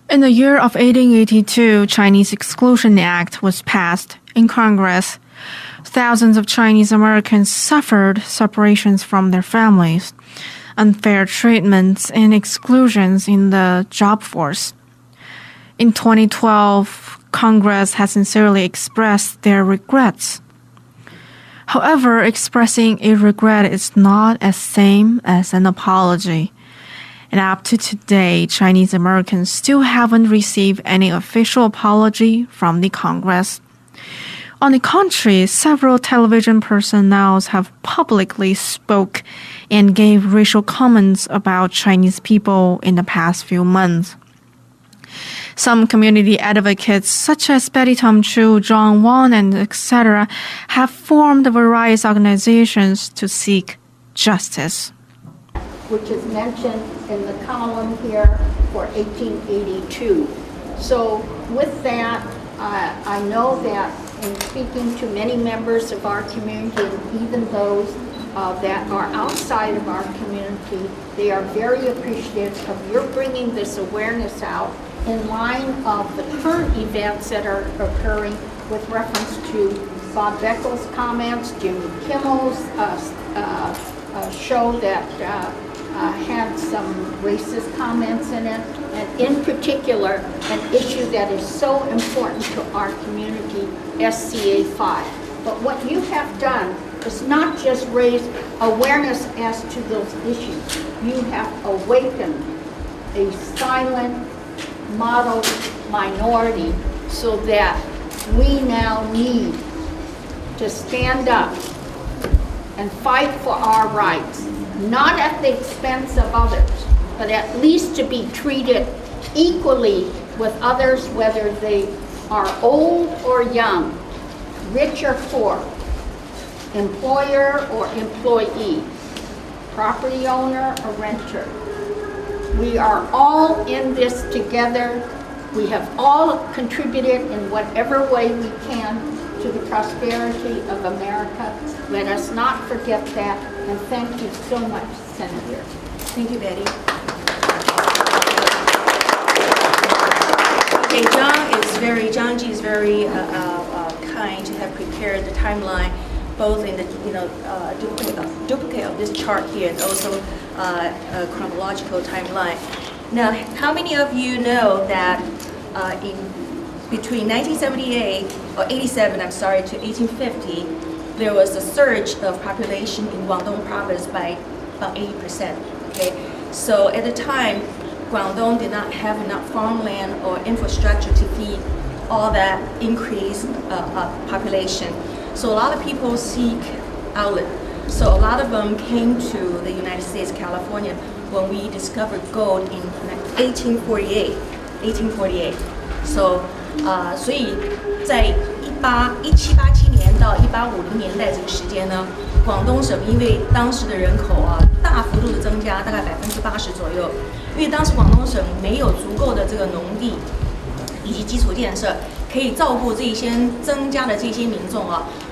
In the year of 1882, Chinese Exclusion Act was passed in Congress. Thousands of Chinese Americans suffered separations from their families, unfair treatments, and exclusions in the job force. In 2012, Congress has sincerely expressed their regrets. However, expressing a regret is not as same as an apology. And up to today, Chinese Americans still haven't received any official apology from the Congress. On the contrary, several television personnel have publicly spoke and gave racial comments about Chinese people in the past few months. Some community advocates, such as Betty Tom Chu, John Wong, and etc., have formed various organizations to seek justice. Which is mentioned in the column here for 1882. So with that, I know that in speaking to many members of our community, and even those that are outside of our community, they are very appreciative of your bringing this awareness out in line of the current events that are occurring with reference to Bob Beckel's comments, Jimmy Kimmel's show that had some racist comments in it, and in particular, an issue that is so important to our community, SCA 5. But what you have done is not just raise awareness as to those issues. You have awakened a silent, model minority so that we now need to stand up and fight for our rights, not at the expense of others, but at least to be treated equally with others, whether they are old or young, rich or poor, employer or employee, property owner or renter. We are all in this together. We have all contributed in whatever way we can to the prosperity of America. Let us not forget that, and thank you so much, Senator. Thank you, Betty. Okay, John G is very kind to have prepared the timeline, both in the duplicate of this chart here and also a chronological timeline. Now, how many of you know that between 1978 or 87, I'm sorry, to 1850, there was a surge of population in Guangdong province by about 80%. Okay, so at the time, Guangdong did not have enough farmland or infrastructure to feed all that increased population. So a lot of people seek outlet. So a lot of them came to the United States, California, when we discovered gold in 1848. So 所以在1787年到1850年代这个时间呢，广东省因为当时的人口大幅度的增加，大概80%左右，因为当时广东省没有足够的这个农地以及基础建设，可以照顾这些增加的这些民众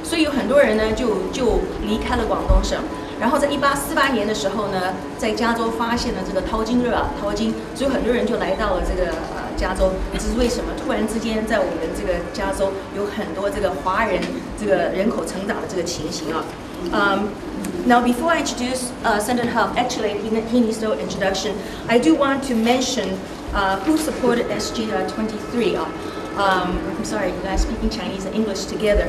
所以有很多人呢就离开了广东省。然后在1848年的时候呢，在加州发现了这个淘金热淘金，所以很多人就来到了这个加州。这是为什么？突然之间在我们这个加州有很多这个华人这个人口成长的这个情形Now, before I introduce Senator Huff, actually he needs no introduction. I do want to mention who supported SJR-23. I'm sorry, you guys speaking Chinese and English together.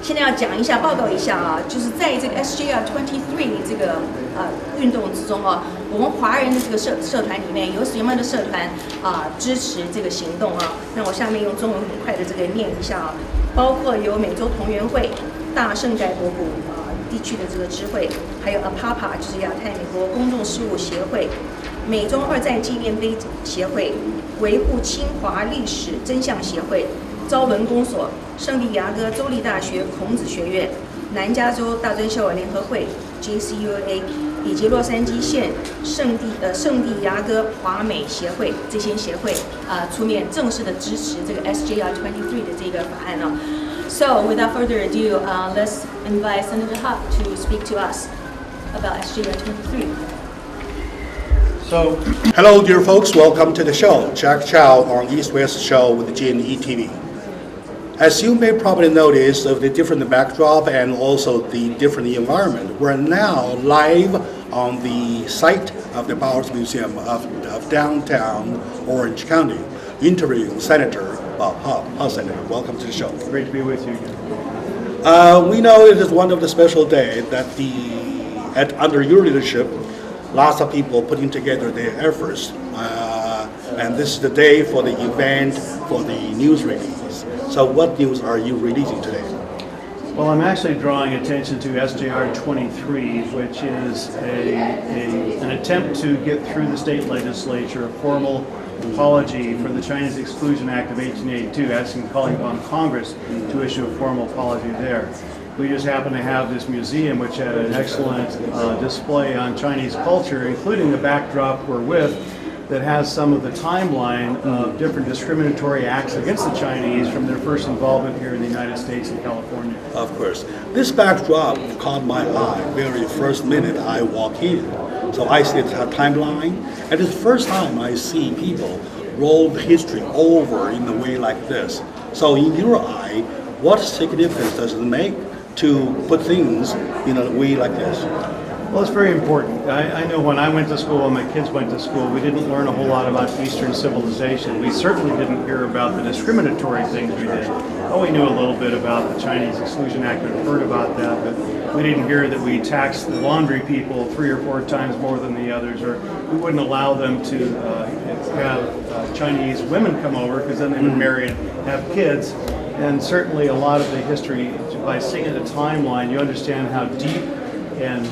现在要讲一下，报告一下就是在这个 SJR-23 这个运动之中我们华人的这个社团里面有什么样的社团支持这个行动那我下面用中文很快的这个念一下包括有美洲同源会、大圣盖博谷地区的这个支会，还有 APAPA 就是亚太美国公众事务协会、美中二战纪念碑协会、维护清华历史真相协会、招伦公所、圣地牙哥州立大学孔子学院、南加州大专校委联合会 JCUA 以及洛杉矶县圣地牙哥华美协会这些协会出面正式的支持这个 SJR-23 的这个法案So without further ado, let's invite Senator Huff to speak to us about SJR-23. So, hello, dear folks. Welcome to the show. Jack Chow on East West Show with G&E TV. As you may probably notice of the different backdrop and also the different environment, we're now live on the site of the Bowers Museum of downtown Orange County, interviewing Senator Bob Huff. Hi, Senator. Welcome to the show. great to be with you again. We know it is one of the special days that under your leadership, lots of people putting together their efforts, and this is the day for the event, for the news release. So what news are you releasing today? Well, I'm actually drawing attention to SJR-23, which is an attempt to get through the state legislature a formal apology for the Chinese Exclusion Act of 1882, calling upon Congress to issue a formal apology there. We just happen to have this museum which had an excellent display on Chinese culture, including the backdrop we're with, that has some of the timeline of different discriminatory acts against the Chinese from their first involvement here in the United States and California. Of course. This backdrop caught my eye very first minute I walk in. So I see the timeline, and it's the first time I see people roll the history over in a way like this. So in your eye, what significance does it make to put things in a way like this? Well, it's very important. I know when I went to school, when my kids went to school, we didn't learn a whole lot about Eastern civilization. We certainly didn't hear about the discriminatory things we did. Oh, we knew a little bit about the Chinese Exclusion Act, we've heard about that, but we didn't hear that we taxed the laundry people 3 or 4 times more than the others, or we wouldn't allow them to have Chinese women come over because then they would marry and have kids. And certainly a lot of the history, by seeing the timeline, you understand how deep and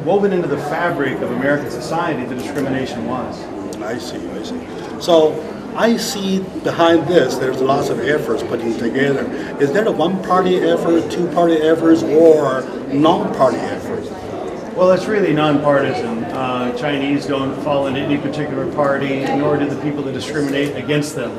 woven into the fabric of American society the discrimination was. I see. So I see behind this there's lots of efforts putting together. Is there a one-party effort, two-party efforts, or non-party effort? Well, it's really nonpartisan. Chinese don't fall into any particular party, nor do the people that discriminate against them.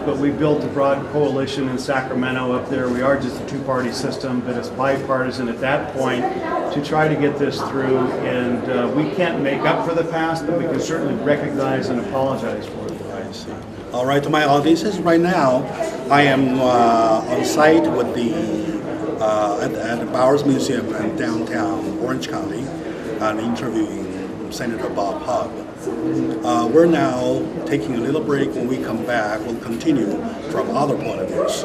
But we built a broad coalition in Sacramento up there. We are just a two-party system, but it's bipartisan at that point to try to get this through. And we can't make up for the past, but we can certainly recognize and apologize for it. I see. All right, to my audiences, right now, I am on site with at the Bowers Museum in downtown Orange County, interviewing Senator Bob Huff. We're now taking a little break. When we come back, we'll continue from other point of views.